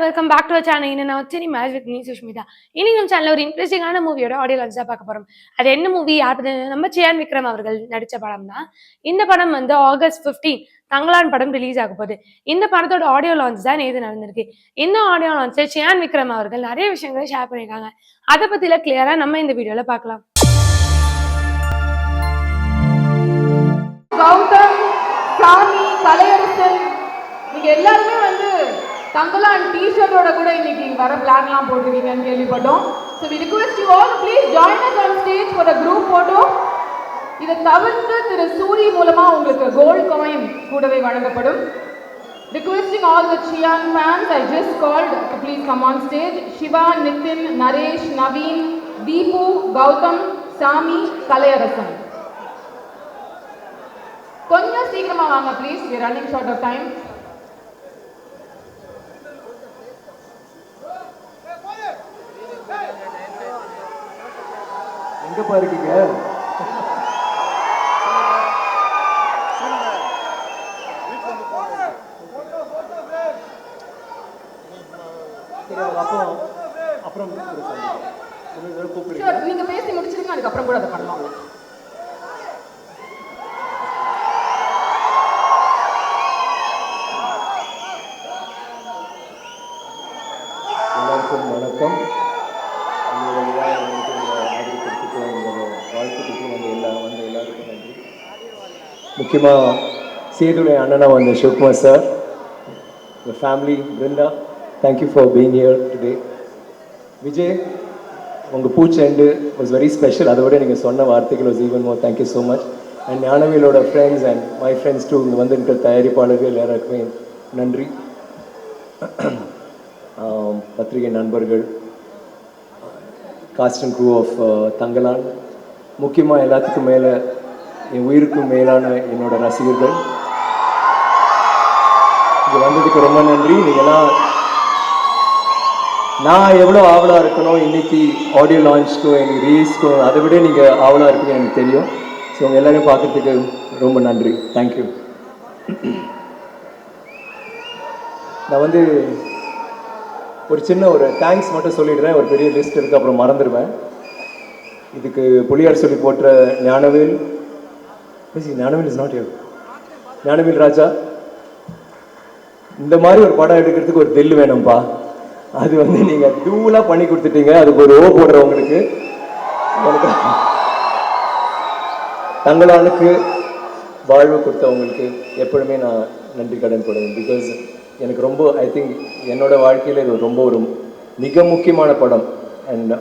Welcome back to our channel. இன்னும் நான் சரி மேட்ச் வித் மீ சுஷ்மிதா. இன்னைக்கு நம்ம சேனல்ல ஒரு இன்ட்ரெஸ்டிங்கான மூவியோட ஆடியோ லான்ச் தான் பார்க்க போறோம். அது என்ன மூவி, யார் நம்ம சியான் விக்ரம் அவர்கள் நடிச்ச படம் தான். இந்த படம் வந்து ஆகஸ்ட் 15 தங்கலான் படம் ரிலீஸ் ஆக போகுது. இந்த படத்தோட ஆடியோ லான்ச் தான் நேற்று நடந்திருக்கு. இந்த ஆடியோ லான்ச்ல சியான் விக்ரம் அவர்கள் நிறைய விஷயங்களை ஷேர் பண்ணியிருக்காங்க. அதை பத்தில கிளியரா நம்ம இந்த வீடியோல பார்க்கலாம். கௌதம், சாமி, கலையரசன் நீங்க எல்லாருமே வந்து தங்கலான் டீ-ஷர்ட்டோட கூட இன்னைக்கு வர பிளான்லாம் போட்டுருக்கீங்கன்னு கேள்விப்பட்டோம். So we request you all to please join us on stage for a group photo. இதை தவிர்த்து திரு சூரி மூலமா உங்களுக்கு கோல்ட் காயின் கூடவே வழங்கப்படும். Requesting all the Chiyan fans I just called to please come on stage. Shiva, Nitin, Naresh, Naveen, Deepu, Gautam, Sami, Kalaiyarasan. கொஞ்சம் சீக்கிரமா வாங்க please, we are running short of time. எங்கப்பா இருக்கீங்க? அப்புறம் நீங்க பேசி முடிச்சிருங்க, அதுக்கப்புறம் கூட அதை பண்ணலாம். எல்லாருக்கும் வணக்கம். வாழ்த்துக்களுக்கும் வந்த எல்லாருக்கும் நன்றி. முக்கியமாக சேதுடைய அண்ணனா வந்த Sivakumar sir, your family, Brinda, thank you for being here today. Vijay, உங்கள் பூச்செண்டு வாஸ் வெரி ஸ்பெஷல். அதை விட நீங்கள் சொன்ன வார்த்தைகள் was even more. Thank you so much. And ஞானவேலோட friends and my friends too, இங்கே வந்து இருக்கிற தயாரிப்பாளர்கள் எல்லாருக்குமே நன்றி. பத்திரிகை நண்பர்கள், cast and crew of Thangalaan, முக்கியமாக எல்லாத்துக்கும் மேலே என் உயிருக்கும் மேலான என்னோட ரசிகர்கள், இங்கே வந்ததுக்கு ரொம்ப நன்றி. நீங்கள்லாம் நான் எவ்வளோ ஆவலாக இருக்கணும் இன்னைக்கு ஆடியோ லான்ச்க்கும் எனக்கு ரீல்ஸ்க்கும், அதை விட நீங்கள் ஆவலாக இருப்பீங்க எனக்கு தெரியும். ஸோ உங்கள் எல்லோரையும் பார்க்குறதுக்கு ரொம்ப நன்றி. தேங்க்யூ. நான் வந்து ஒரு சின்ன ஒரு தேங்க்ஸ் மட்டும் சொல்லிடுறேன். ஒரு பெரிய லிஸ்ட் இருக்குது, அப்புறம் மறந்துடுவேன். இதுக்கு புலியார் சொல்லி போட்ட Gnanavel is not you, Gnanavel Raja, இந்த மாதிரி ஒரு படம் எடுக்கிறதுக்கு ஒரு தில் வேணும்ப்பா. அது வந்து நீங்கள் டூலாக பண்ணி கொடுத்துட்டீங்க. அதுக்கு ஒரு ஓ போடுறவங்களுக்கு, எனக்கு தங்களானுக்கு வாழ்வு கொடுத்தவங்களுக்கு எப்பொழுதுமே நான் நன்றி கடன் படுவேன். பிகாஸ் எனக்கு ரொம்ப, ஐ திங்க் என்னோட வாழ்க்கையில் இது ரொம்ப ஒரு மிக முக்கியமான படம். அண்ட்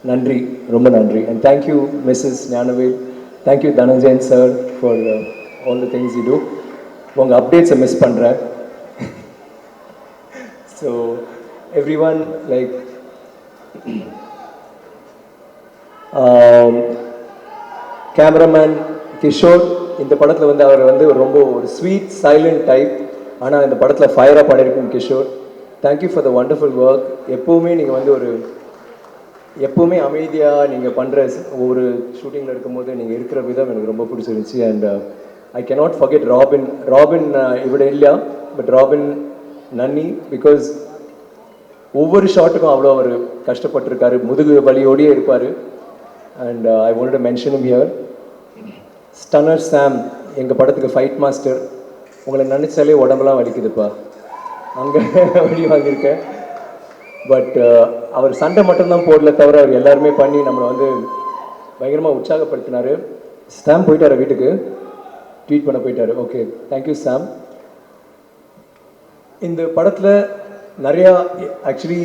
நன்றி, ரொம்ப நன்றி. And thank you Mrs Gnanavel, thank you Dhananjayan sir for all the things you do. உங்கள் அப்டேட்ஸை மிஸ் பண்ணுறேன். So everyone, like cameraman Kishore, இந்த படத்தில் வந்து அவர் வந்து ரொம்ப ஒரு ஸ்வீட் சைலண்ட் டைப், ஆனால் இந்த படத்தில் ஃபயராக பண்ணியிருக்கோம் Kishore. Thank you for the wonderful work. எப்போவுமே நீங்கள் வந்து ஒரு எப்போவுமே அமைதியாக நீங்கள் பண்ணுற ஒவ்வொரு ஷூட்டிங்கில் இருக்கும்போது நீங்கள் இருக்கிற விதம் எனக்கு ரொம்ப பிடிச்சிருந்துச்சி. And I cannot forget Robin இவட இல்லையா, பட் ராபின் நன்னி, பிகாஸ் ஒவ்வொரு ஷாட்டுக்கும் அவ்வளோ அவர் கஷ்டப்பட்டிருக்காரு, முதுகு வலியோடையே இருப்பார். And I want to mention him here. Stunner Sam, எங்கள் படத்துக்கு ஃபைட் மாஸ்டர், உங்களை நினச்சாலே உடம்பெல்லாம் வலிக்குதுப்பா, அங்கே வழி வாங்கியிருக்கேன். பட் அவர் சண்டை மட்டும்தான் போடல தவிர அவர் எல்லாருமே பண்ணி நம்மளை வந்து பயங்கரமாக உற்சாகப்படுத்தினார். சாம் போயிட்டார் வீட்டுக்கு, ட்வீட் பண்ண போயிட்டார். ஓகே, தேங்க்யூ சாம். இந்த படத்தில் நிறையா ஆக்சுவலி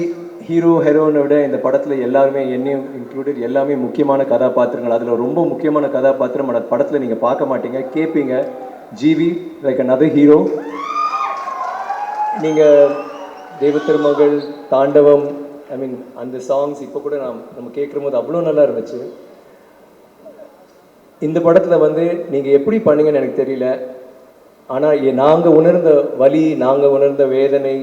ஹீரோ ஹீரோனை விட இந்த படத்தில் எல்லாருமே, என்னையும் இன்க்ளூடட், எல்லாமே முக்கியமான கதாபாத்திரங்கள். அதில் ரொம்ப முக்கியமான கதாபாத்திரம் அந்த படத்தில் நீங்கள் பார்க்க மாட்டீங்க, கேட்பீங்க. GV like another hero. நீங்கள் தெய்வத்திருமகள், தாண்டவம், ஐ மீன் அந்த சாங்ஸ் இப்போ கூட நம்ம கேட்குற போது அவ்வளோ நல்லா இருந்துச்சு. இந்த படத்தில் வந்து நீங்கள் எப்படி பண்ணீங்கன்னு எனக்கு தெரியல, ஆனால் நாங்கள் உணர்ந்த வலி, நாங்கள் உணர்ந்த வேதனை,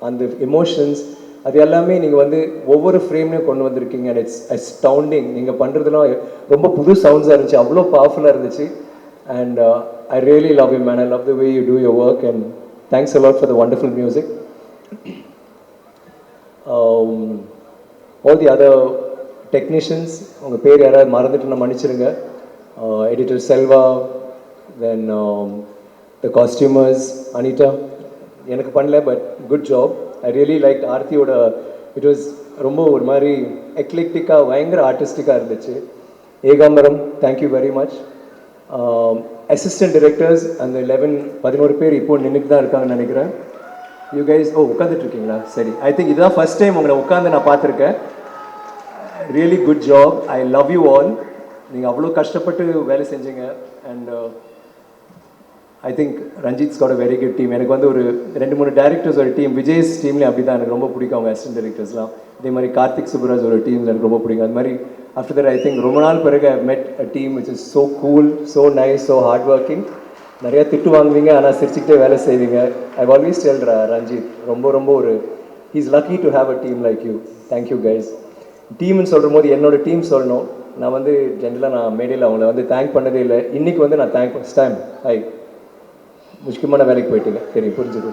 அந்த எமோஷன்ஸ், அது எல்லாமே நீங்கள் வந்து ஒவ்வொரு ஃப்ரேம்லையும் கொண்டு வந்திருக்கீங்க. And it's astounding. நீங்கள் பண்ணுறதுலாம் ரொம்ப புது சவுண்ட்ஸாக இருந்துச்சு, அவ்வளோ பவர்ஃபுல்லாக இருந்துச்சு. And I really love you man. I love the way you two your work. And thanks a lot for the wonderful music. all the other technicians, உங்கள் பேர் யாராவது மறந்துட்டு நான் மன்னிச்சிருங்க. Editor Selva, then the costumers, Anita, எனக்கு பண்ணல but good job. I really like ஆர்த்தியோட, it was ரொம்ப ஒரு மாதிரி எக்லிக்டிக்காக பயங்கர ஆர்டிஸ்டிக்காக இருந்துச்சு. Ekambaram, thank you very much. Assistant directors அந்த 11 பேர் இப்போ நின்றுட்டு தான் இருக்காங்கன்னு நினைக்கிறேன். யூ கைஸ் உட்காந்துட்டு இருக்கீங்களா? சரி, ஐ திங்க் இதுதான் ஃபர்ஸ்ட் டைம் உங்களை உட்காந்து நான் பார்த்துருக்கேன். Really good job. I love you all. நீங்கள் அவ்வளோ கஷ்டப்பட்டு வேலை செஞ்சீங்க. And I think Ranjith's got a very good team. எனக்கு வந்து ஒரு 2-3 டேரக்டர்ஸ் ஒரு டீம், விஜய்ஸ் டீம்லேயும் அப்படி தான் எனக்கு ரொம்ப பிடிக்கும் அவங்க அசிஸ்டன்ட் டேரக்டர்ஸ்லாம். இதே மாதிரி கார்த்திக் சுப்ராஜ் ஒரு டீம் எனக்கு ரொம்ப பிடிக்கும். அது மாதிரி ஆஃப்டர் தட் ஐ திங்க் ரொம்ப நாள் பிறகு ஐ மெட் அ team which is so cool, so nice, so hard working. நிறையா திட்டு வாங்குவீங்க ஆனால் சிரிச்சுக்கிட்டே வேலை செய்வீங்க. ஐ ஆல்வேஸ் டெல் ரஞ்சித் ரொம்ப ஒரு he's lucky to have a team like you. Thank you guys. டீம்னு சொல்கிற போது என்னோட டீம் சொல்லணும். நான் வந்து ஜென்ரலாக நான் மேடையில் அவங்கள வந்து தேங்க் பண்ணதே இல்லை. இன்றைக்கி வந்து நான் தேங்க் ஃபஸ்ட் டைம். ஹை, முக்கியமான வேலைக்கு போயிட்டீங்க, தெரியும், புரிஞ்சுது.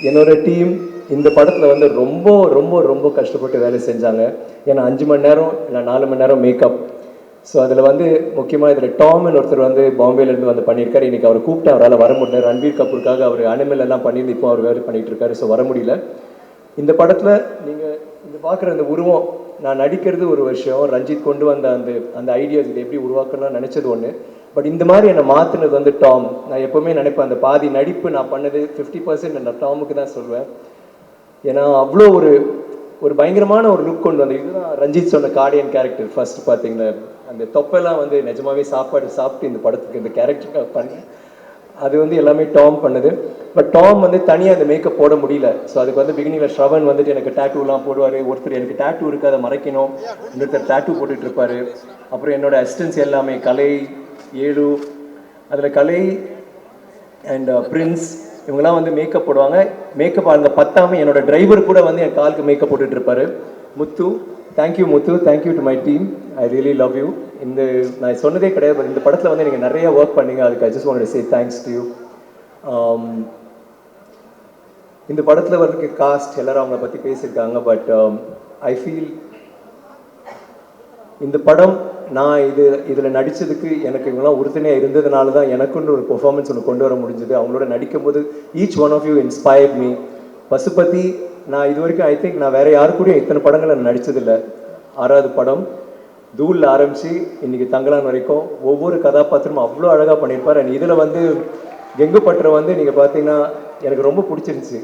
என்னோட டீம் இந்த படத்தில் வந்து ரொம்ப கஷ்டப்பட்டு வேலை செஞ்சாங்க. ஏன்னா 5 மணி நேரம் இல்லை 4 மணி நேரம் மேக்கப். ஸோ அதில் வந்து முக்கியமாக இதில் டாம்னு ஒருத்தர் வந்து பாம்பேலேருந்து வந்து பண்ணியிருக்காரு. இன்றைக்கி அவர் கூப்பிட்டு அவரால் வர முடியல. ரன்பீர் கபூருக்காக அவர் அனிமல் எல்லாம் பண்ணியிருந்து இப்போ அவர் வேலை பண்ணிகிட்டு இருக்காரு. ஸோ வர முடியல. இந்த படத்தில் நீங்கள் இந்த பார்க்குற இந்த உருவம், நான் நடிக்கிறது ஒரு விஷயம், ரஞ்சித் கொண்டு வந்த அந்த ஐடியாஸ் இதை எப்படி உருவாக்கணும்னு நினச்சது ஒன்று. பட் இந்த மாதிரி என்னை மாற்றினது வந்து டாம். நான் எப்போவுமே நினைப்பேன் அந்த பாதி நடிப்பு நான் பண்ணது 50% நான் டாமுக்கு தான் சொல்வேன். ஏன்னா அவ்வளோ ஒரு பயங்கரமான ஒரு லுக் கொண்டு வந்தேன். இதுதான் ரஞ்சித் சொன்ன கார்டியன் கேரக்டர். ஃபர்ஸ்ட் பார்த்தீங்கன்னா அந்த தொப்பெல்லாம் வந்து நிஜமாவே சாப்பிட்டு இந்த படத்துக்கு இந்த கேரக்டருக்காக பண்ணேன். அது வந்து எல்லாமே டாம் பண்ணது. பட் டாம் வந்து தனியாக அந்த மேக்கப் போட முடியல. ஸோ அதுக்கு வந்து பிகினிங்கில் ஸ்ரவன் வந்துட்டு எனக்கு டேட்டூலாம் போடுவார். ஒருத்தர் எனக்கு டேட்டூ இருக்குது அதை மறைக்கணும், இன்னொருத்தர் டேட்டூ போட்டுட்டு இருப்பார். அப்புறம் என்னோட அசிஸ்டன்ஸ் எல்லாமே கலை, ஏழு, அதில் கலை அண்ட் பிரின்ஸ் இவங்கெல்லாம் வந்து மேக்கப் போடுவாங்க. மேக்கப் அந்த பத்தாமல் என்னோட டிரைவர் கூட வந்து என் காலுக்கு மேக்கப் போட்டுட்டு இருப்பாரு. Muthu, thank you Muthu, thank you to my team. I really love you. இந்த நான் சொன்னதே கிடையாது, பட் இந்த படத்தில் வந்து நீங்கள் நிறைய ஒர்க் பண்ணீங்க. அதுக்கு I just want to say thanks to you. இந்த படத்தில் வர்றதுக்கு காஸ்ட் எல்லாரும் அவங்கள பற்றி பேசியிருக்காங்க. பட் ஐ ஃபீல் இந்த படம் நான் இதில் நடித்ததுக்கு எனக்கு இவங்களாம் உறுதுணையாக இருந்ததுனால தான் எனக்குன்னு ஒரு பெர்ஃபார்மன்ஸ் ஒன்று கொண்டு வர முடிஞ்சது. அவங்களோட நடிக்கும்போது each one of you inspired me. Pasupathi நான் இது வரைக்கும் ஐ திங்க் நான் வேறு யாரு கூடயும் இத்தனை படங்களை நான் நடித்ததில்லை. 6வது படம். தூளில் ஆரம்பித்து இன்றைக்கி தங்கலான் வரைக்கும் ஒவ்வொரு கதாபாத்திரமும் அவ்வளோ அழகாக பண்ணியிருப்பார். அண்ட் இதில் வந்து கெங்கு பட்டரை வந்து நீங்கள் பார்த்தீங்கன்னா எனக்கு ரொம்ப பிடிச்சிருந்துச்சி.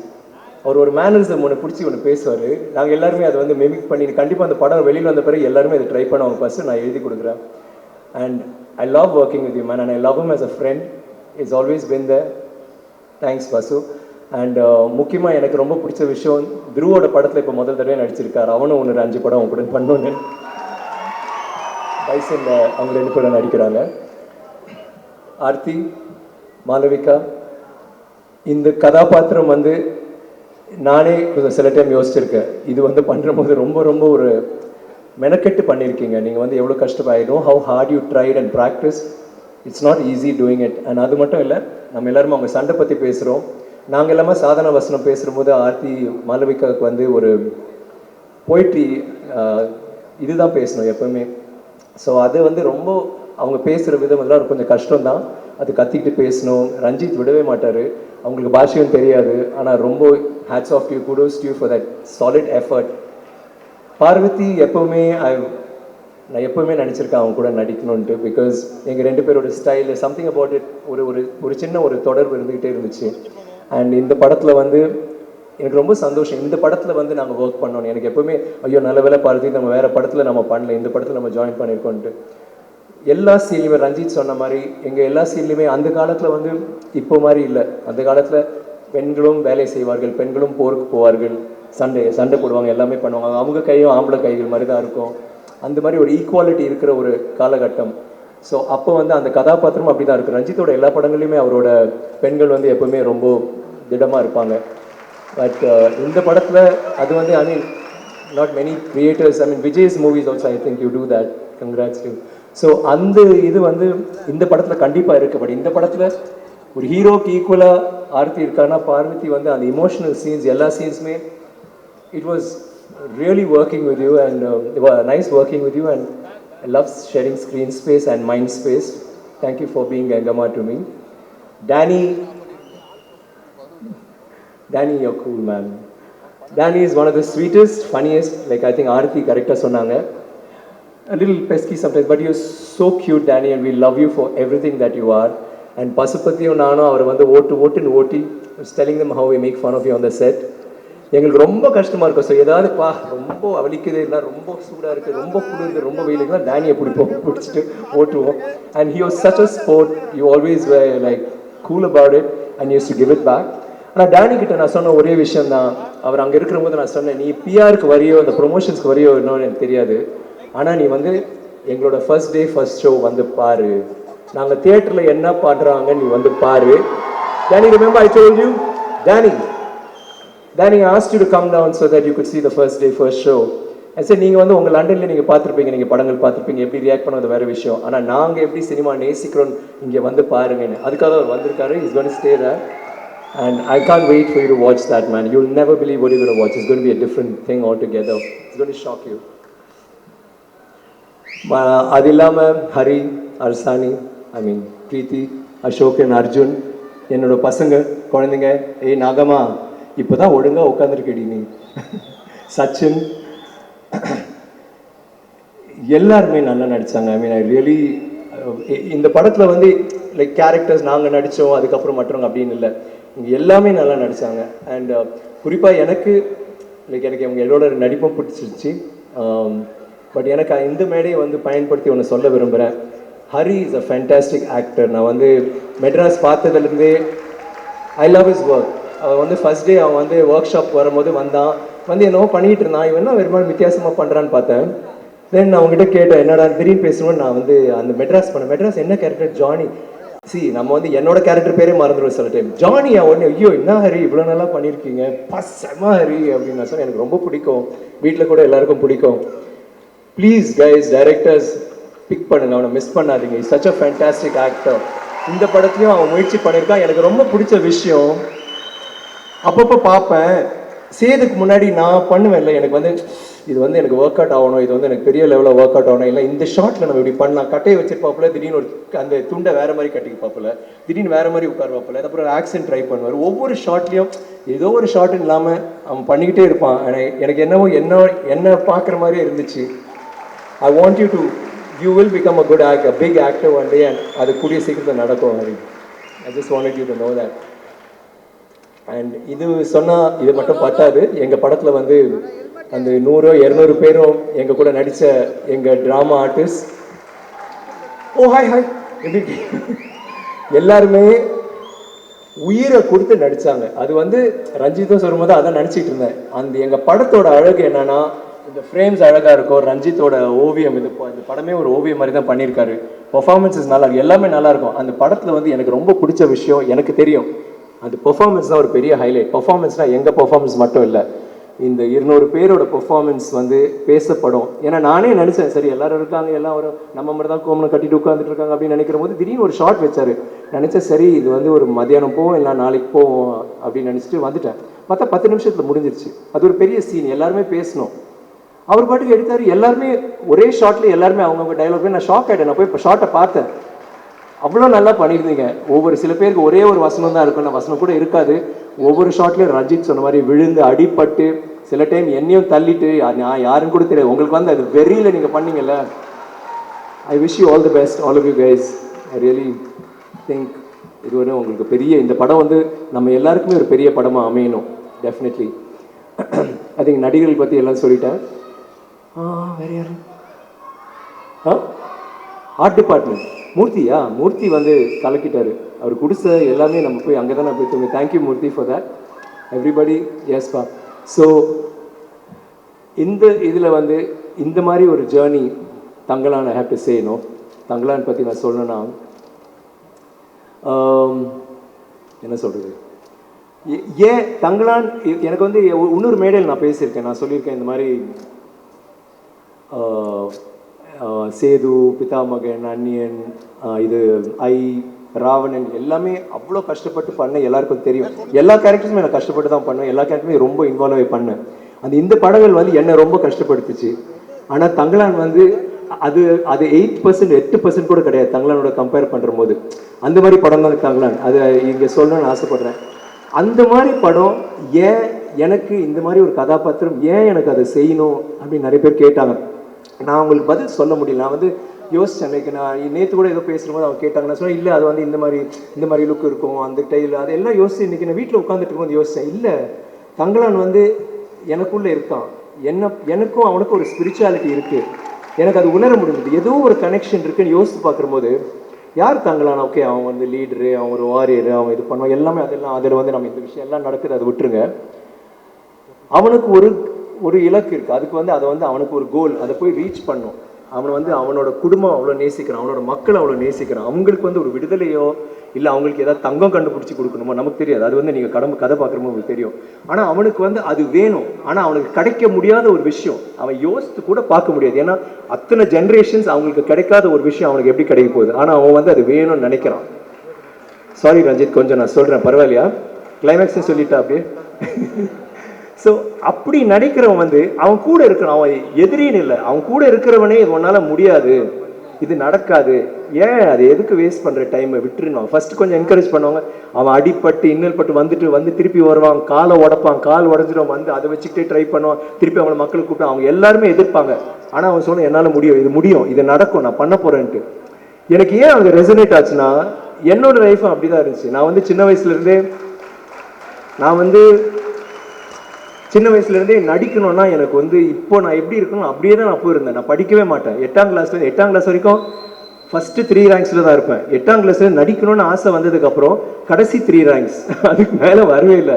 அவர் ஒரு மேனரிசம் ஒன்று பிடிச்சி ஒன்று பேசுவார். நாங்கள் எல்லாருமே அதை வந்து மெமிக் பண்ணி கண்டிப்பாக அந்த படம் வெளியில் வந்த பிறகு எல்லாருமே அதை ட்ரை பண்ண அவங்க ஃபஸ்ட்டு நான் எழுதி கொடுக்குறேன். And I love working with you man and I love him as a friend. It's always been there. Thanks Pasu. And முக்கியமாக எனக்கு ரொம்ப பிடிச்ச விஷயம், துருவோட படத்தில் இப்போ முதல் தடவை நடிச்சிருக்கார். அவனும் ஒன்று 5 படம் அவங்க கூட பண்ணோன்னு பைசன் அவங்க 2 பேரும் நடிக்கிறாங்க. ஆர்த்தி, மாளவிகா, இந்த கதாபாத்திரம் வந்து நானே கொஞ்சம் சில டைம் யோசிச்சிருக்கேன். இது வந்து பண்ணும்போது ரொம்ப ஒரு மெனக்கெட்டு பண்ணியிருக்கீங்க. நீங்கள் வந்து எவ்வளோ கஷ்டமாயிடும். How hard you tried and practice. It's not easy doing it. And அது மட்டும் இல்லை, நம்ம எல்லாருமே அவங்க சண்டை பற்றி பேசுகிறோம். நாங்கள் எல்லாமே சாதன வசனம் பேசும்போது ஆர்த்தி மாளவிகாவுக்கு வந்து ஒரு போய்ட்ரி இதுதான் பேசணும் எப்பவுமே. ஸோ அது வந்து ரொம்ப அவங்க பேசுகிற விதம் அதெல்லாம் கொஞ்சம் கஷ்டம்தான். அது கத்திக்கிட்டு பேசணும். ரஞ்சித் விடவே மாட்டார். அவங்களுக்கு பாஷையும் தெரியாது. ஆனால் ரொம்ப hats off you, kudos you for that solid effort. Parvathy எப்போவுமே நான் எப்போவுமே நினச்சிருக்கேன் அவங்க கூட நடிக்கணுன்ட்டு. பிகாஸ் எங்கள் 2 பேரோட ஸ்டைல் சம்திங் அபவுட் இட் ஒரு சின்ன ஒரு தொடர்பு இருந்துக்கிட்டே இருந்துச்சு. அண்ட் இந்த படத்தில் வந்து எனக்கு ரொம்ப சந்தோஷம். இந்த படத்தில் வந்து நாங்கள் ஒர்க் பண்ணோம். எனக்கு எப்போவுமே ஐயோ நல்ல வேலை பார்வதி நம்ம வேறு படத்தில் நம்ம பண்ணல, இந்த படத்தில் நம்ம ஜாயின் பண்ணியிருக்கோன்ட்டு. எல்லா சீன்லையுமே ரஞ்சித் சொன்ன மாதிரி எங்கள் எல்லா சீன்லையுமே அந்த காலத்தில் வந்து இப்போ மாதிரி இல்லை. அந்த காலத்தில் பெண்களும் வேலை செய்வார்கள், பெண்களும் போருக்கு போவார்கள், சண்டை போடுவாங்க, எல்லாமே பண்ணுவாங்க. அவங்க கையும் ஆம்பளை கைகள் மாதிரி தான் இருக்கும். அந்த மாதிரி ஒரு ஈக்குவாலிட்டி இருக்கிற ஒரு காலகட்டம். ஸோ அப்போ வந்து அந்த கதாபாத்திரம் அப்படி தான் இருக்குது. ரஞ்சித்தோட எல்லா படங்கள்லையுமே அவரோட பெண்கள் வந்து எப்போவுமே ரொம்ப திடமாக இருப்பாங்க. பட் இந்த படத்தில் அது வந்து I mean not many creators, I mean Vijay's movies also I think you do that. Congrats you. So அந்த இது வந்து இந்த படத்தில் கண்டிப்பாக இருக்குது. பட் இந்த படத்தில் ஒரு ஹீரோக்கு ஈக்குவலாக ஆர்த்தி இருக்கான்னா பார்வதி வந்து அந்த இமோஷனல் சீன்ஸ் எல்லா சீன்ஸுமே it was really working with you and nice working with you and I love sharing screen space and mind space. Thank you for being Gangama to me. Danny, you're cool, man. Danny is one of the sweetest, funniest, like I think Aarthi correcta sonanga. A little pesky sometimes, but you're so cute, Danny, and we love you for everything that you are. And Pasupathiyo Nano, அவர் வந்து ஓட்டி was telling them how we make fun of you on the set. எங்களுக்கு ரொம்ப கஷ்டமாக இருக்கும். So ஏதாவது ரொம்ப வலிக்குது இல்லை ரொம்ப சூடாக இருக்குது ரொம்ப குளிருது ரொம்ப வெயிலுக்குனா டேனியை பிடிச்சிட்டு ஓட்டுவோம். And he was such a sport. You always like cool about it and use to give it back. ஆனால் டேனி கிட்ட நான் சொன்ன ஒரே விஷயம் தான், அவர் அங்கே இருக்கிற போது நான் சொன்னேன், நீ பிஆருக்கு வரியோ அந்த ப்ரொமோஷன்ஸ்க்கு வரியோ இன்னொன்று எனக்கு தெரியாது, ஆனால் நீ வந்து எங்களோட ஃபர்ஸ்ட் டே ஃபர்ஸ்ட் ஷோ வந்து பாரு, நாங்கள் தியேட்டரில் என்ன பாடுறாங்க நீ வந்து பாரு. Danny, remember I told you, Danny asked you to come down so that you could see the first day first show. I said நீங்கள் வந்து உங்கள் லண்டனில் நீங்கள் பார்த்துருப்பீங்க, நீங்கள் படங்கள் பார்த்துருப்பீங்க, எப்படி ரியாக்ட் பண்ணது வேறு விஷயம், ஆனால் நாங்கள் எப்படி சினிமா நேசிக்கிறோம் இங்கே வந்து பாருங்கன்னு. அதுக்காக அவர் வந்திருக்காரு. He's going to stay there and I can't wait for you to watch that, man. You'll never believe what you're going to watch. It's going to be a different thing altogether. It's going to shock you. அது இல்லாமல் ஹரி, அர்சானி, ஐ மீன் பிரீத்தி, Ashok and Arjun, என்னோட பசங்க குழந்தைங்க, ஏய் நாகம்மா இப்போ தான் ஒழுங்காக உட்காந்துருக்கடி நீ, சச்சின், எல்லாருமே நல்லா நடித்தாங்க. ஐ மீன் ஐ ரியலி இந்த படத்தில் வந்து லைக் கேரக்டர்ஸ் நாங்கள் நடித்தோம் அதுக்கப்புறம் மற்றவங்க அப்படின்னு இல்லை, இங்கே எல்லாமே நல்லா நடித்தாங்க. அண்ட் குறிப்பாக எனக்கு அவங்க எல்லோட நடிப்பும் பிடிச்சிருச்சு. பட் எனக்கு இந்த மேடையை வந்து பயன்படுத்தி ஒன்று சொல்ல விரும்புகிறேன். Hari is a fantastic actor. நான் வந்து மெட்ராஸ் பார்த்ததுலேருந்தே ஐ லவ் ஹிஸ் ஒர்க். அவன் வந்து ஃபர்ஸ்ட் டே அவன் வந்து ஒர்க் ஷாப் வரும்போது வந்து என்னவோ பண்ணிகிட்டு இருந்தான், இவன் என்ன வெறும் வித்தியாசமாக பண்ணுறான்னு பார்த்தேன். தென் நான் அவங்ககிட்ட கேட்டேன், என்னடா திடீர்னு பேசணும்னு. நான் வந்து அந்த மெட்ராஸ் என்ன கேரக்டர், ஜானி. நம்ம வந்து என்னோட கேரக்டர் பேரே மறந்துடுவோம் சில டைம். ஜானியா உடனே ஐயோ என்ன ஹரி இவ்வளோ நல்லா பண்ணியிருக்கீங்க, செம ஹரி அப்படின்னு நான் சொன்னேன். எனக்கு ரொம்ப பிடிக்கும், வீட்டில் கூட எல்லாருக்கும் பிடிக்கும். ப்ளீஸ் கைஸ், டைரக்டர்ஸ் பிக் பண்ணுங்க, அவனை மிஸ் பண்ணாதீங்க. Is such a fantastic actor. இந்த படத்துலையும் அவன் முயற்சி பண்ணியிருக்கான். எனக்கு ரொம்ப பிடிச்ச விஷயம், அப்பப்போ பார்ப்பேன், சேதுக்கு முன்னாடி நான் பண்ணுவேன்ல, எனக்கு வந்து இது வந்து எனக்கு ஒர்க் அவுட் ஆகணும், இது வந்து எனக்கு பெரிய லெவலில் ஒர்க் அவுட் ஆகணும், இல்லை இந்த ஷார்ட்டில் நம்ம இப்படி பண்ணலாம், கட்டையை வச்சிருப்பாப்புல, திடீர்னு ஒரு அந்த துண்டை வேறு மாதிரி கட்டிப்பாப்புல, திடீர்னு வேறு மாதிரி உட்காருவாப்புல, அப்புறம் ஆக்சன் ட்ரை பண்ணுவார். ஒவ்வொரு ஷார்ட்லேயும் ஏதோ ஒரு ஷார்ட் இல்லாமல் அவன் பண்ணிக்கிட்டே இருப்பான். எனக்கு என்னவோ என்ன பார்க்குற மாதிரியே இருந்துச்சு. I want you to, you will become a good actor, big actor one day, and அது கூடிய சீக்கிரத்தில் நடக்கும் Hari. I just wanted you to know that. And இது சொன்னால் இது மட்டும் பத்தாது. எங்கள் படத்தில் வந்து அந்த 100-200 பேரும் எங்கள் கூட நடித்த எங்கள் ட்ராமா ஆர்டிஸ்ட், ஹாய் எப்படி எல்லாருமே உயிரை கொடுத்து நடித்தாங்க. அது வந்து ரஞ்சித்தும் சொல்லும்போது அதான் நடிச்சிட்டு இருந்தேன். அந்த எங்கள் படத்தோட அழகு என்னன்னா, இந்த ஃப்ரேம்ஸ் அழகாக இருக்கும், ரஞ்சித்தோட ஓவியம், இந்த படமே ஒரு ஓவியம் மாதிரி தான் பண்ணியிருக்காரு. பர்ஃபார்மன்ஸஸ் நல்லா இருக்கும், எல்லாமே நல்லா இருக்கும். அந்த படத்தில் வந்து எனக்கு ரொம்ப பிடிச்ச விஷயம், எனக்கு தெரியும் அந்த பெர்ஃபார்மன்ஸ் தான் ஒரு பெரிய ஹைலைட். பெர்ஃபார்மன்ஸ்னால் எங்கள் பெர்ஃபார்மன்ஸ் மட்டும் இல்லை, இந்த 200 பேரோட பெர்ஃபார்மன்ஸ் வந்து பேசப்படும். ஏன்னா நானே நினச்சேன், சரி எல்லாரும் இருக்காங்க, எல்லாம் ஒரு நம்ம மட்டும் தான் கோமனை கட்டிட்டு உட்காந்துட்டு இருக்காங்க அப்படின்னு நினைக்கிற போது திடீர்னு ஒரு ஷார்ட் வச்சாரு. நினச்சேன் சரி இது வந்து ஒரு மத்தியானம் போவோம் இல்லை நாளைக்கு போவோம் அப்படின்னு நினச்சிட்டு வந்துட்டேன். பார்த்தா 10 நிமிஷத்தில் முடிஞ்சிருச்சு. அது ஒரு பெரிய சீன், எல்லாருமே பேசணும். அவர் பாட்டுக்கு எடுத்தார், எல்லாருமே ஒரே ஷார்ட்லேயே எல்லாருமே அவங்கவுங்க டைலாக் போய் நான் ஷாக் ஆகிட்டேன். நான் போய் இப்போ ஷார்ட்டை பார்த்தேன், அவ்வளோ நல்லா பண்ணியிருந்தீங்க. ஒவ்வொரு சில பேருக்கு ஒரே ஒரு வசனம் தான் இருக்கும், வசனம் கூட இருக்காது. ஒவ்வொரு ஷாட்லேயும் ரஞ்சித் சொன்ன மாதிரி விழுந்து அடிப்பட்டு, சில டைம் என்னையும் தள்ளிட்டு, நான் யாருன்னு கூட தெரியாது. உங்களுக்கு வந்து அது வெறியில் நீங்கள் பண்ணீங்கல்ல. I wish you all the best, all of you guys. I really think இது ஒரு உங்களுக்கு பெரிய, இந்த படம் வந்து நம்ம எல்லாருக்குமே ஒரு பெரிய படமாக அமையணும். டெஃபினெட்லி. ஐ திங்க் நடிகர்கள் பற்றி எல்லாம் சொல்லிட்டேன். வேறு யாரு? ஆர்ட் டிபார்ட்மெண்ட் மூர்த்தி வந்து கலக்கிட்டாரு. அவர் குடிச எல்லாமே நம்ம போய் அங்கே தான் போய் தூங்க. Thank you Murthy for that. Everybody எஸ்பா. ஸோ இந்த இதில் வந்து இந்த மாதிரி ஒரு journey Thangalaan I have to say no. Thangalaan பற்றி நான் சொல்லணும்னா என்ன சொல்கிறது, ஏன் தங்கலான் எனக்கு வந்து இன்னொரு மேடையில் நான் பேசியிருக்கேன். நான் சொல்லியிருக்கேன் இந்த மாதிரி சேது, பிதாமகன், அன்னியன், இது ராவணன் எல்லாமே அவ்வளோ கஷ்டப்பட்டு பண்ண எல்லாருக்கும் தெரியும். எல்லா கேரக்டர்ஸுமே நான் கஷ்டப்பட்டு தான் பண்ணேன், எல்லா கேரக்டருமே ரொம்ப இன்வால்வ் ஆகி பண்ணேன். இந்த படங்கள் வந்து என்னை ரொம்ப கஷ்டப்படுத்துச்சு. ஆனால் தங்கலான் வந்து அது 8% 8% கூட கிடையாது தங்கலானோட கம்பேர் பண்ணுற போது. அந்த மாதிரி படம் தான் தங்கலான். அது இங்கே சொல்லணும்னு ஆசைப்படுறேன். அந்த மாதிரி படம் ஏன் எனக்கு இந்த மாதிரி ஒரு கதாபாத்திரம் ஏன் எனக்கு அதை செய்யணும் அப்படின்னு நிறைய பேர் கேட்டாங்க. நான் அவங்களுக்கு பதில் சொல்ல முடியல. நான் வந்து யோசிச்சேன். அன்னைக்கு நான் நேற்று கூட ஏதோ பேசும்போது அவங்க கேட்டாங்க. நான் சொன்னேன் இல்லை அது வந்து இந்த மாதிரி லுக் இருக்கும் அந்த டைல் அதெல்லாம் யோசிச்சு இன்னைக்கு நான் வீட்டில் உட்காந்துட்டு இருக்கும்போது யோசித்தேன். இல்லை தங்கலான் வந்து எனக்குள்ளே இருக்கான், எனக்கும் அவனுக்கும் ஒரு ஸ்பிரிச்சுவாலிட்டி இருக்குது, எனக்கு அது உணர முடிஞ்சது. ஏதோ ஒரு கனெக்ஷன் இருக்குன்னு யோசித்து பார்க்கும்போது யார் தங்கலான், ஓகே அவன் வந்து லீடரு, அவன் ஒரு வாரியர், அவன் இது பண்ணுவான் எல்லாமே, அதெல்லாம் அதில் வந்து நம்ம இந்த விஷயம் எல்லாம் நடக்குது அதை விட்டுருங்க. அவனுக்கு ஒரு இலக்கு இருக்குது, அதுக்கு வந்து அதை வந்து அவனுக்கு ஒரு கோல், அதை போய் ரீச் பண்ணும். அவனை வந்து அவனோட குடும்பம் அவ்வளோ நேசிக்கிறான், அவனோட மக்கள் அவ்வளோ நேசிக்கிறான். அவங்களுக்கு வந்து ஒரு விடுதலையோ இல்லை அவங்களுக்கு ஏதாவது தங்கம் கண்டுபிடிச்சி கொடுக்கணுமோ நமக்கு தெரியாது, அது வந்து நீங்கள் கதை பார்க்குறமோ உங்களுக்கு தெரியும். ஆனால் அவனுக்கு வந்து அது வேணும். ஆனால் அவனுக்கு கிடைக்க முடியாத ஒரு விஷயம் அவன் யோசித்து கூட பார்க்க முடியாது. ஏன்னா அத்தனை ஜென்ரேஷன்ஸ் அவங்களுக்கு கிடைக்காத ஒரு விஷயம் அவனுக்கு எப்படி கிடைக்க போகுது. ஆனால் அவன் வந்து அது வேணும்னு நினைக்கிறான். சாரி ரஞ்சித், கொஞ்சம் நான் சொல்கிறேன் பரவாயில்லையா, கிளைமேக்ஸ் சொல்லிட்டா அப்படியே. ஸோ அப்படி நினைக்கிறவன் வந்து அவன் கூட இருக்கிறான், அவன் எதிரின்னு இல்லை, அவன் கூட இருக்கிறவனே இது உன்னால் முடியாது, இது நடக்காது, ஏன் அது எதுக்கு வேஸ்ட் பண்ணுற டைமை விட்டுருணும். ஃபர்ஸ்ட் கொஞ்சம் என்கரேஜ் பண்ணுவாங்க. அவன் அடிப்பட்டு இன்னல் பட்டு வந்து திருப்பி வருவான், காலை உடப்பான், கால் உடஞ்சிடும், வந்து அதை வச்சுக்கிட்டே ட்ரை பண்ணுவான், திருப்பி அவங்களை மக்களுக்கு கூப்பிட்டு அவங்க எல்லாருமே எதிர்ப்பாங்க. ஆனால் அவன் சொன்ன என்னால் முடியும், இது முடியும், இது நடக்கும், நான் பண்ண போகிறேன்ட்டு. எனக்கு ஏன் அவங்க ரெசனேட் ஆச்சுன்னா என்னோட லைஃப்பும் அப்படி தான் இருந்துச்சு. நான் வந்து சின்ன வயசுலேருந்தே நடிக்கணும்னா எனக்கு வந்து இப்போ நான் எப்படி இருக்கணும் அப்படியே தான் நான் போயிருந்தேன். நான் படிக்கவே மாட்டேன். 8ஆம் கிளாஸ் வரைக்கும் ஃபஸ்ட்டு 3 ரேங்க்ஸில் தான் இருப்பேன். 8ஆம் கிளாஸில் நடிக்கணும்னு ஆசை வந்ததுக்கப்புறம் கடைசி 3 ரேங்க்ஸ், அதுக்கு மேலே வரவே இல்லை.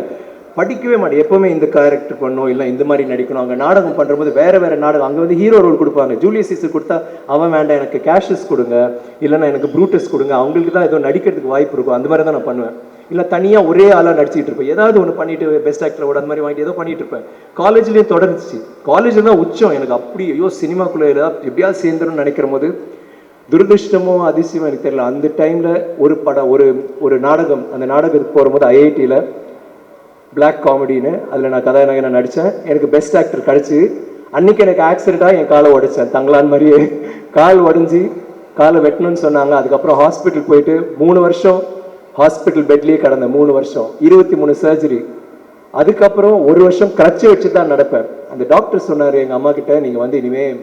படிக்கவே மாட்டேன். எப்போவுமே இந்த கேரக்டர் பண்ணணும், இல்லை இந்த மாதிரி நடிக்கணும். அங்கே நாடகம் பண்ணுறபோது வேறு நாடகம், அங்கே வந்து ஹீரோ ரோல் கொடுப்பாங்க. ஜூலியஸ் சீசர் கொடுத்தா அவன் வேண்டாம், எனக்கு கேஷஸ் கொடுங்க, இல்லைன்னா எனக்கு ப்ரூட்டஸ் கொடுங்க, அவங்களுக்கு தான் ஏதோ நடிக்கிறதுக்கு வாய்ப்பு இருக்கும், அந்த மாதிரி தான் நான் பண்ணுவேன். இல்லை தனியாக ஒரே ஆளாக நடிச்சிட்டு இருப்பேன், ஏதாவது ஒன்று பண்ணிட்டு பெஸ்ட் ஆக்டரோட அந்த மாதிரி வாங்கிட்டு ஏதோ பண்ணிட்டு இருப்பேன். காலேஜ்லேயும் தொடர்ந்துச்சு. காலேஜில் தான் உச்சம் எனக்கு. அப்படி ஐயோ சினிமாக்குள்ளே எப்படியாவது சேர்ந்துருன்னு நினைக்கிற போது துரதிருஷ்டமோ அதிசயமோ எனக்கு தெரியல, அந்த டைமில் ஒரு படம் ஒரு நாடகம், அந்த நாடகத்துக்கு போகும்போது ஐஐடியில் பிளாக் காமெடின்னு அதில் நான் கதாநாயகன் நடித்தேன். எனக்கு பெஸ்ட் ஆக்டர் கிடச்சி. அன்றைக்கி எனக்கு ஆக்சிடெண்ட்டாக என் காலை உடைச்சேன், தங்கலான் மாதிரியே கால் உடஞ்சி காலை வெட்டணும்னு சொன்னாங்க. அதுக்கப்புறம் ஹாஸ்பிட்டல் போயிட்டு 3 வருஷம் ஹாஸ்பிட்டல் பெட்லேயே கடந்த 3 வருஷம் 23 சர்ஜரி. அதுக்கப்புறம் 1 வருஷம் கிரச்சை வச்சு தான் நடப்பேன். அந்த டாக்டர் சொன்னார் எங்கள் அம்மா கிட்ட, நீங்கள் வந்து இனிமேல்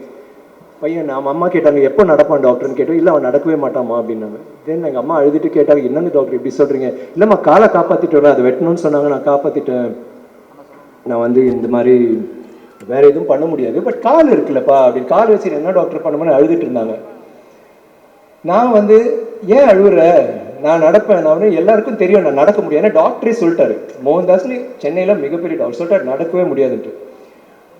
பையன், நம்ம அம்மா கேட்டாங்க எப்போ நடப்பான் டாக்டர்னு கேட்டோம். இல்லை அவன் நடக்கவே மாட்டாமா அப்படின்னாங்க. தென் எங்கள் அம்மா அழுதுட்டு கேட்டாங்க என்னங்க டாக்டர் இப்படி சொல்கிறீங்க. இல்லைம்மா காலை காப்பாற்றிட்டு வரேன், அதை வெட்டணும்னு சொன்னாங்க, நான் காப்பாற்றிட்டேன், நான் வந்து இந்த மாதிரி வேறு எதுவும் பண்ண முடியாது, பட் கால் இருக்குல்லப்பா அப்படின்னு. கால் வச்சு என்ன டாக்டர் பண்ணும்போது அழுதுட்டு இருந்தாங்க. நான் வந்து ஏன் அழுகுற, நான் நடப்பேன், நான் வந்து எல்லாருக்கும் தெரியும் நான் நடக்க முடியாது. ஏன்னா டாக்டரே சொல்லிட்டாரு, மோகன்தாஸ்னு சென்னையில் மிகப்பெரிய டாக்டர் சொல்லிட்டாரு நடக்கவே முடியாதுன்ட்டு.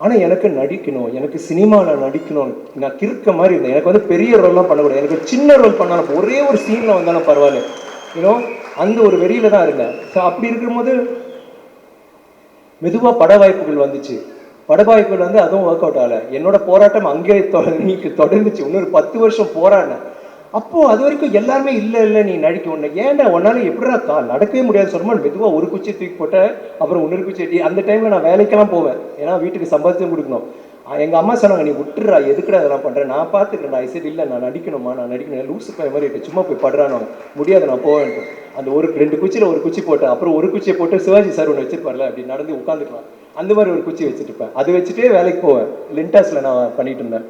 ஆனால் எனக்கு நடிக்கணும், எனக்கு சினிமாவில் நடிக்கணும், நான் கிறுக்க மாதிரி இருந்தேன். எனக்கு வந்து பெரிய ரோல்லாம் பண்ணக்கூடாது, எனக்கு சின்ன ரோல் பண்ணாலும் ஒரே ஒரு சீனில் வந்தாலும் பரவாயில்ல, ஏன்னோ அந்த ஒரு வெறியில தான் இருந்தேன். ஸோ அப்படி இருக்கும்போது மெதுவாக பட வாய்ப்புகள் வந்துச்சு. பட வாய்ப்புகள் வந்து அதுவும் ஒர்க் அவுட் ஆகலை. என்னோட போராட்டம் அங்கே தொடர்ந்துச்சு. இன்னொரு 10 வருஷம் போராடினேன். அப்போது அது வரைக்கும் எல்லாருமே இல்லை நீ நடிக்க ஒன்று ஏன்டா உன்னால எப்படிடா நடக்கவே முடியாது சொல்லுமா. மெதுவாக ஒரு குச்சி தூக்கி போட்டேன், அப்புறம் இன்னொரு குச்சி. அந்த டைமில் நான் வேலைக்கெல்லாம் போவேன், ஏன்னா வீட்டுக்கு சம்பாதிச்சும் கொடுக்கணும். எங்கள் அம்மா சொன்னாங்க நீ விட்டுறா, எதுக்குடா அதெல்லாம் பண்ணுறேன், நான் பார்த்துக்கிறேன். நான் சரி இல்லை நான் நடிக்கணுமா, நான் நடிக்கணும், லூசு பையன் மாதிரி இருக்கு, சும்மா போய் படுறானோ, முடியாது நான் போவேன்ட்டு. அந்த 2 குச்சியில் ஒரு குச்சி போட்டேன். அப்புறம் ஒரு குச்சியை போட்டு சிவாஜி சார் ஒன்று வச்சுருப்பார்ல, அப்படி நடந்து உட்காந்துக்கலாம், அந்த மாதிரி ஒரு குச்சி வச்சுட்டுப்பேன். அது வச்சுட்டே வேலைக்கு போவேன். லிண்டாஸில் நான் பண்ணிட்டு இருந்தேன்.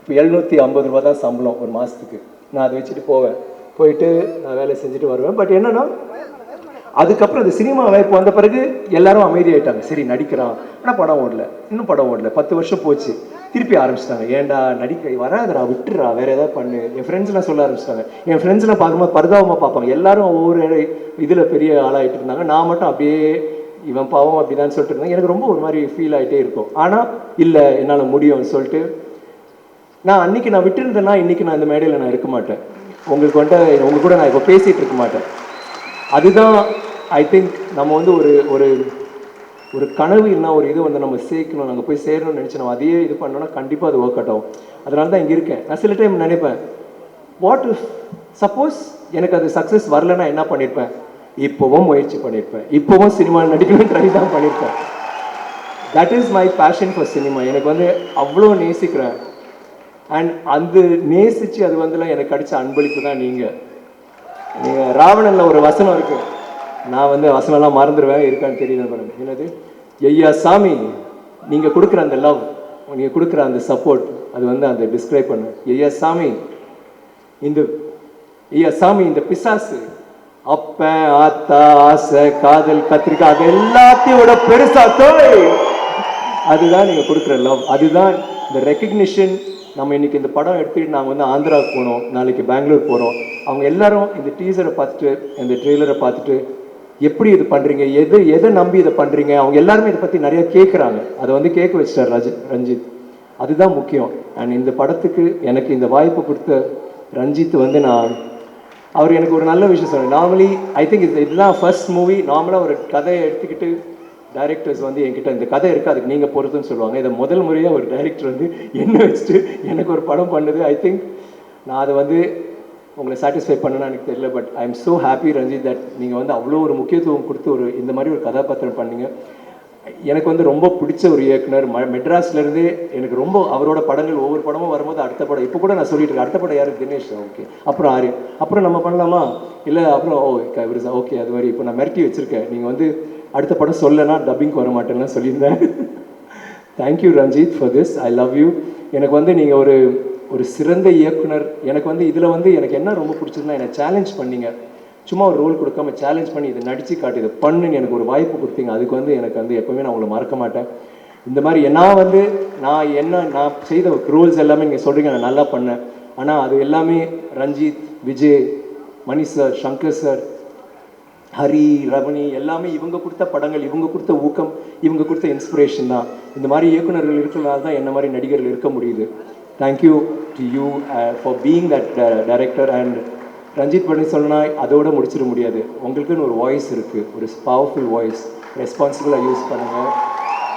இப்போ 750 ரூபா தான் சம்பளம் ஒரு மாதத்துக்கு. நான் அதை வச்சுட்டு போவேன், போயிட்டு நான் வேலை செஞ்சுட்டு வருவேன். பட் என்னன்னா அதுக்கப்புறம் அந்த சினிமா வாய்ப்பு வந்த பிறகு எல்லாரும் அமைதியாயிட்டாங்க. சரி நடிக்கிறான், ஆனால் படம் ஓடல, இன்னும் படம் ஓடல. 10 வருஷம் போச்சு, திருப்பி ஆரம்பிச்சிட்டாங்க. ஏன்டா நடிக்க வராதுடா, விட்டுறா, வேற ஏதாவது பண்ணு. என் ஃப்ரெண்ட்ஸ்லாம் சொல்ல ஆரம்பிச்சிட்டாங்க. என் ஃப்ரெண்ட்ஸ்லாம் பார்க்கும்போது பரிதாபமாக பார்ப்பாங்க. எல்லாரும் ஒவ்வொரு இதில் பெரிய ஆளாகிட்டு இருந்தாங்க. நான் மட்டும் அப்படியே இவன் பாவம் அப்படிதான் சொல்லிட்டு இருந்தேன். எனக்கு ரொம்ப ஒரு மாதிரி ஃபீல் ஆகிட்டே இருக்கும். ஆனால் இல்லை என்னால் முடியும்னு சொல்லிட்டு நான் அன்னைக்கு நான் விட்டுருந்தேன்னா இன்னைக்கு நான் இந்த மேடையில் நான் இருக்க மாட்டேன். உங்களுக்கு வந்துட்டு உங்க கூட நான் இப்போ பேசிகிட்டு இருக்க மாட்டேன். அதுதான் ஐ திங்க் நம்ம வந்து ஒரு கனவு என்ன ஒரு இது வந்து நம்ம சேர்க்கணும், நாங்கள் போய் சேரணும்னு நினச்சி நம்ம அதையே இது பண்ணோன்னா கண்டிப்பாக அது ஒர்க் அவுட் ஆகும். அதனால தான் இங்கே இருக்கேன். நான் சில டைம் நினைப்பேன், வாட் இஃப் சப்போஸ் எனக்கு அது சக்ஸஸ் வரலன்னா என்ன பண்ணியிருப்பேன், இப்போவும் முயற்சி பண்ணியிருப்பேன், இப்போவும் சினிமாவில் நடிக்கணும்னு ட்ரை தான் பண்ணியிருப்பேன். That is my passion for cinema. எனக்கு வந்து அவ்வளோ நேசிக்கிறேன். அண்ட் அந்த நேசித்து அது வந்துலாம் எனக்கு கிடைச்ச அன்பளிப்பு தான் நீங்கள். ராவணனில் ஒரு வசனம் இருக்குது, நான் வந்து வசனம்லாம் மறந்துடுவேன், இருக்கான்னு தெரியல மேடம். என்னது, ஐயா சாமி நீங்கள் கொடுக்குற அந்த லவ், நீங்கள் கொடுக்குற அந்த சப்போர்ட், அது வந்து அந்த டிஸ்கிரைப் பண்ணு. ஐயா சாமி இந்த பிசாசு அப்ப ஆத்தா ஆசை காதல் கத்திரிக்காய் அது எல்லாத்தையும் விட பெருசா தோய், அதுதான் நீங்க கொடுக்குற லவ், அதுதான் இந்த ரெக்கக்னிஷன். நம்ம இன்னைக்கு இந்த படம் எடுத்துக்கிட்டு நாங்கள் வந்து ஆந்திராவுக்கு போனோம், நாளைக்கு பெங்களூர் போகிறோம். அவங்க எல்லாரும் இந்த டீசரை பார்த்துட்டு இந்த ட்ரெய்லரை பார்த்துட்டு எப்படி இது பண்ணுறீங்க, எதை நம்பி இதை பண்ணுறீங்க, அவங்க எல்லாருமே இதை பற்றி நிறைய கேட்குறாங்க. அதை வந்து கேட்க வச்சிட்டார் ரஞ்சித். அதுதான் முக்கியம். அண்ட் இந்த படத்துக்கு எனக்கு இந்த வாய்ப்பு கொடுத்த ரஞ்சித் வந்து அவர் எனக்கு ஒரு நல்ல விஷயம் சொன்னார். நார்மலி ஐ திங்க் இதுதான் ஃபர்ஸ்ட் மூவி. நார்மலாக ஒரு கதையை எடுத்துக்கிட்டு டைரக்டர்ஸ் வந்து என்கிட்ட இந்த கதை இருக்குது அதுக்கு நீங்கள் பொறுத்துன்னு சொல்லுவாங்க. இதை முதல் முறையாக ஒரு டைரக்டர் வந்து என்ன வச்சுட்டு எனக்கு ஒரு படம் பண்ணுது. ஐ திங்க் நான் அதை வந்து உங்களை சாட்டிஸ்ஃபை பண்ணணும்னு எனக்கு தெரியல. But I am so happy Ranjith that நீங்கள் வந்து அவ்வளோ ஒரு முக்கியத்துவம் கொடுத்து இந்த மாதிரி ஒரு கதாபாத்திரம் பண்ணீங்க. எனக்கு வந்து ரொம்ப பிடிச்ச ஒரு இயக்குனர் மெட்ராஸ்லேருந்தே எனக்கு ரொம்ப அவரோட படங்கள் ஒவ்வொரு படமும் வரும்போது அடுத்த படம் இப்போ கூட நான் சொல்லிட்டு இருக்கேன், அடுத்த படம் யாரு, தினேஷ், ஓகே, அப்புறம் ஆரியன், அப்புறம் நம்ம பண்ணலாமா, இல்லை அப்புறம் இவர் ஓகே, அது மாதிரி இப்போ நான் மிரட்டி வச்சுருக்கேன். நீங்கள் வந்து அடுத்த படம் சொல்லனா டப்பிங்க்கு வர மாட்டேன்னா சொல்லியிருந்தேன். Thank you Ranjith for this, I love you. எனக்கு வந்து நீங்கள் ஒரு சிறந்த இயக்குனர். எனக்கு வந்து இதில் வந்து எனக்கு என்ன ரொம்ப பிடிச்சதுன்னா என்னை சேலஞ்ச் பண்ணீங்க. சும்மா ஒரு ரோல் கொடுக்காம சேலஞ்ச் பண்ணி இதை நடிச்சு காட்டு, இதை பண்ணுன்னு எனக்கு ஒரு வாய்ப்பு கொடுத்தீங்க. அதுக்கு வந்து எனக்கு வந்து எப்போவுமே நான் உங்களை மறக்க மாட்டேன். இந்த மாதிரி நான் செய்த ரோல்ஸ் எல்லாமே நீங்கள் சொல்கிறீங்க நான் நல்லா பண்ணேன். ஆனால் அது எல்லாமே ரஞ்சித், விஜய், மணி சார், சங்கர் சார், ஹரி, ரமணி எல்லாமே இவங்க கொடுத்த படங்கள், இவங்க கொடுத்த ஊக்கம், இவங்க கொடுத்த இன்ஸ்பிரேஷன் தான். இந்த மாதிரி இயக்குநர்கள் இருக்கிறனால தான் என்ன மாதிரி நடிகர்கள் இருக்க முடியுது. Thank you to you for being that director. And Ranjith பண்ணி சொன்னா அதோட முடிச்சிட முடியாது. உங்களுக்குன்னு ஒரு வாய்ஸ் இருக்குது, ஒரு பவர்ஃபுல் வாய்ஸ். ரெஸ்பான்சிபிளாக யூஸ் பண்ணுங்கள்,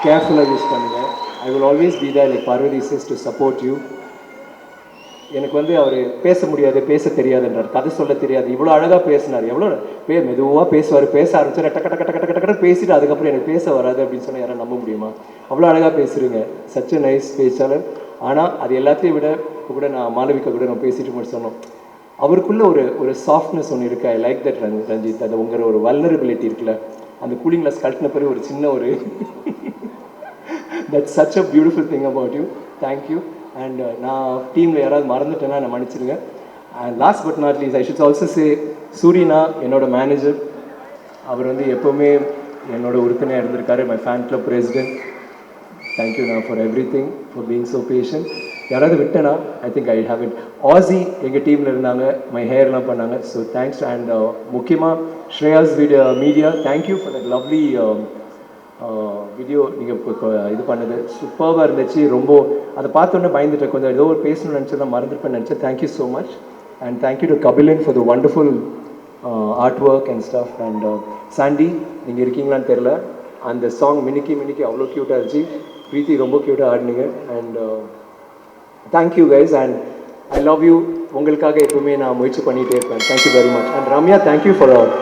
கேர்ஃபுல்லாக யூஸ் பண்ணுங்கள். I will always be there like Parvathy sis to support you. எனக்கு வந்து அவர் பேச முடியாது, பேச தெரியாதுன்றார், கதை சொல்ல தெரியாது. இவ்வளோ அழகாக பேசினார், எவ்வளோ மெதுவாக பேசுவார். பேச ஆரம்பிச்சார் டக்க டக்க டக்க டக்க டக்க பேசிட்டு அதுக்கப்புறம் எனக்கு பேச வராது அப்படின்னு சொன்னால் யாரும் நம்ப முடியுமா? அவ்வளோ அழகாக பேசுகிறீங்க, சச் எ நைஸ் பேச்சாளர். ஆனால் அது எல்லாத்தையும் விட இப்போ கூட நான் மாளவிகா கூட நம்ம பேசிட்டு மட்டும் சொன்னோம், அவருக்குள்ள ஒரு சாஃப்ட்னஸ் ஒன்று இருக்குது. I like that Ranjith. அது உங்கள் ஒரு வல்னரபிலிட்டி இருக்குல்ல, அந்த கூலிங் கிளாஸ் கழட்டின பிறகு ஒரு சின்ன ஒரு that's such a beautiful thing about you. Thank you. And நான் டீமில் யாராவது மறந்துட்டேன்னா நான் மன்னிச்சிருங்க. And last but not least I should also say சூரினா, என்னோட மேனேஜர். அவர் வந்து எப்போவுமே என்னோட உறுப்பினர் இருந்திருக்காரு, my fan club president. Thank you நான் for everything, for being so patient. யாராவது விட்டேனா I think I have it. ஆசி எங்கள் டீமில் இருந்தாங்க, மை ஹேர்லாம் பண்ணாங்க. So thanks. அண்ட் முக்கியமாக Shreyas media, thank you for that lovely video. நீங்கள் இப்போ இது பண்ணது சூப்பராக இருந்துச்சு. ரொம்ப அதை பார்த்தோன்னே பயந்துட்டேன், கொஞ்சம் ஏதோ ஒரு பேசணும்னு நினச்சதான் மறந்துருப்பேன்னு நினச்சேன். Thank you so much. And thank you to Kabilan for the wonderful art work and stuff. And Sandy, நீங்கள் இருக்கீங்களான்னு தெரில, அந்த சாங் மினிக்கி மினிக்கி அவ்வளோ க்யூட்டாக இருந்துச்சு. ப்ரீத்தி ரொம்ப க்யூட்டாக ஆடினீங்க. And thank you guys. And I love you. உங்களுக்காக எப்பவுமே நான் முயற்சி பண்ணிகிட்டே இருப்பேன். Thank you very much. And Ramya, thank you for as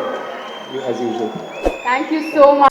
usual. Thank you so much.